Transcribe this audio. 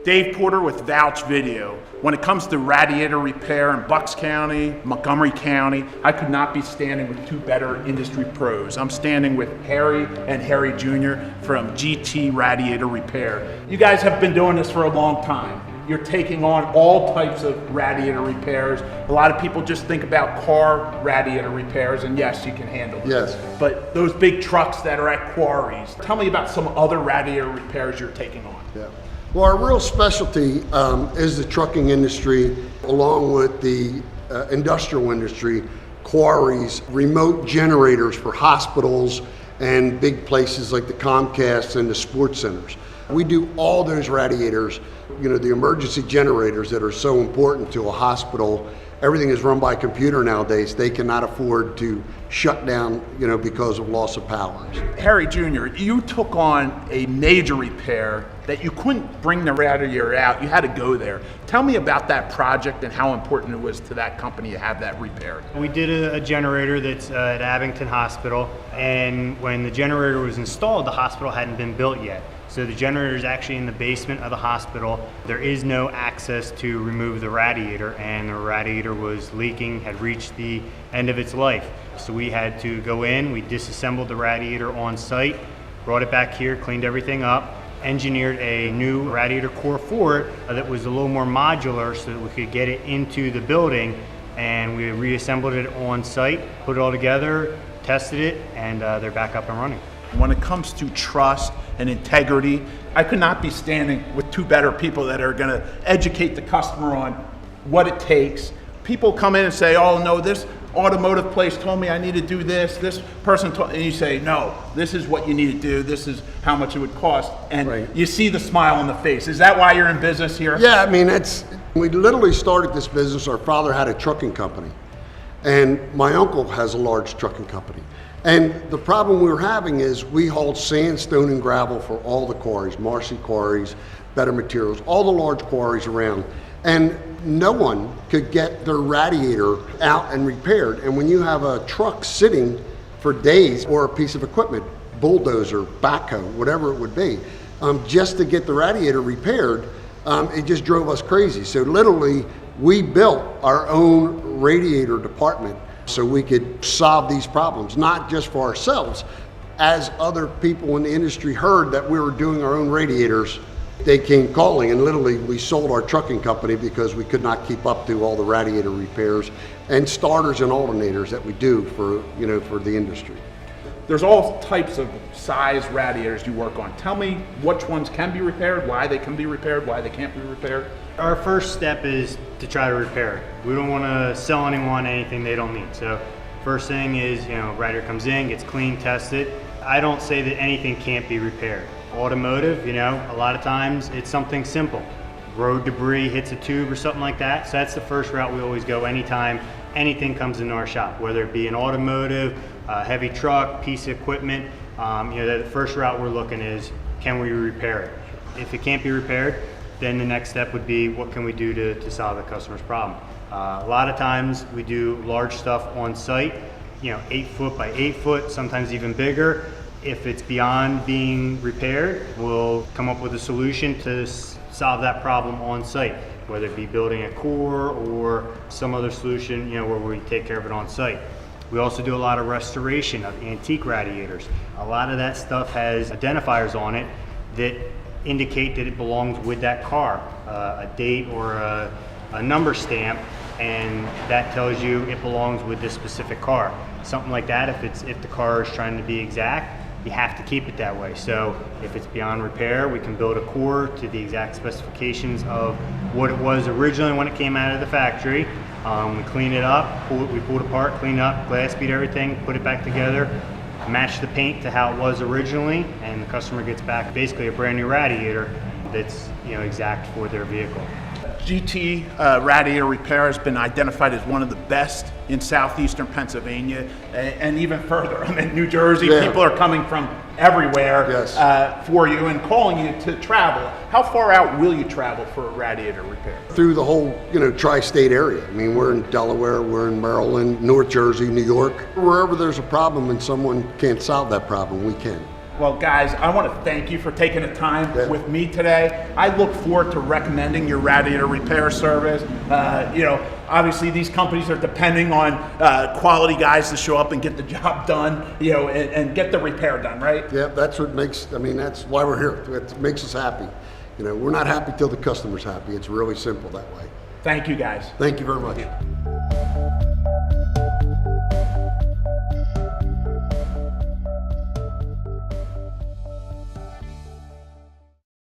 Dave Porter with Vouch Video. When it comes to radiator repair in Bucks County, Montgomery County, I could not be standing with two better industry pros. I'm standing with Harry and Harry Jr. from GT Radiator Repair. You guys have been doing this for a long time. You're taking on all types of radiator repairs. A lot of people just think about car radiator repairs, and yes, you can handle it. Yes. But those big trucks that are at quarries, tell me about some other radiator repairs you're taking on. Yeah. Well, our real specialty is the trucking industry, along with the industrial industry, quarries, remote generators for hospitals and big places like the Comcast and the sports centers. We do all those radiators, the emergency generators that are so important to a hospital. Everything is run by computer nowadays. They cannot afford to shut down, because of loss of power. Harry Jr., you took on a major repair that you couldn't bring the radiator out. You had to go there. Tell me about that project and how important it was to that company to have that repaired. We did a generator that's at Abington Hospital, and when the generator was installed, the hospital hadn't been built yet. So the generator is actually in the basement of the hospital. There is no access to remove the radiator, and the radiator was leaking, had reached the end of its life. So we had to go in, we disassembled the radiator on site, brought it back here, cleaned everything up, engineered a new radiator core for it that was a little more modular so that we could get it into the building, and we reassembled it on site, put it all together, tested it, and they're back up and running. When it comes to trust and integrity, I could not be standing with two better people that are going to educate the customer on what it takes. People come in and say, oh no, this automotive place told me I need to do this person told, and you say, no, this is what you need to do, this is how much it would cost, and right. You see the smile on the face. Is that why you're in business here? Yeah, we literally started this business. Our father had a trucking company, and my uncle has a large trucking company. And the problem we were having is we hauled sand, stone, and gravel for all the quarries, Marcy quarries, Better Materials, all the large quarries around. And no one could get their radiator out and repaired. And when you have a truck sitting for days, or a piece of equipment, bulldozer, backhoe, whatever it would be, just to get the radiator repaired, it just drove us crazy. So literally, we built our own radiator department so we could solve these problems, not just for ourselves. As other people in the industry heard that we were doing our own radiators, they came calling, and literally we sold our trucking company because we could not keep up to all the radiator repairs and starters and alternators that we do for the industry. There's all types of size radiators you work on. Tell me which ones can be repaired, why they can be repaired, why they can't be repaired. Our first step is to try to repair it. We don't want to sell anyone anything they don't need. So first thing is, radiator comes in, gets clean, tested. I don't say that anything can't be repaired. Automotive, a lot of times it's something simple. Road debris hits a tube or something like that. So that's the first route we always go anytime anything comes into our shop, whether it be an automotive, a heavy truck, piece of equipment. The first route we're looking is, can we repair it? If it can't be repaired, then the next step would be, what can we do to solve the customer's problem? A lot of times we do large stuff on site, 8 foot by 8 foot, sometimes even bigger. If it's beyond being repaired, we'll come up with a solution to solve that problem on site, whether it be building a core or some other solution, where we take care of it on site. We also do a lot of restoration of antique radiators. A lot of that stuff has identifiers on it that indicate that it belongs with that car, a date or a number stamp, and that tells you it belongs with this specific car. Something like that, if the car is trying to be exact, you have to keep it that way. So if it's beyond repair, we can build a core to the exact specifications of what it was originally when it came out of the factory. We clean it up, we pull it apart, clean it up, glass beat everything, put it back together, match the paint to how it was originally, and the customer gets back basically a brand new radiator that's exact for their vehicle. GT Radiator Repair has been identified as one of the best in southeastern Pennsylvania and even further. New Jersey. Yeah. People are coming from everywhere. Yes. For you and calling you to travel. How far out will you travel for a radiator repair? Through the whole tri-state area. We're in Delaware, we're in Maryland, North Jersey, New York. Wherever there's a problem and someone can't solve that problem, we can. Well, guys, I want to thank you for taking the time with me today. I look forward to recommending your radiator repair service. You know, obviously these companies are depending on quality guys to show up and get the job done, you know, and get the repair done, right? Yeah, that's what makes, I mean, that's why we're here. It makes us happy. You know, we're not happy till the customer's happy. It's really simple that way. Thank you, guys. Thank you very much.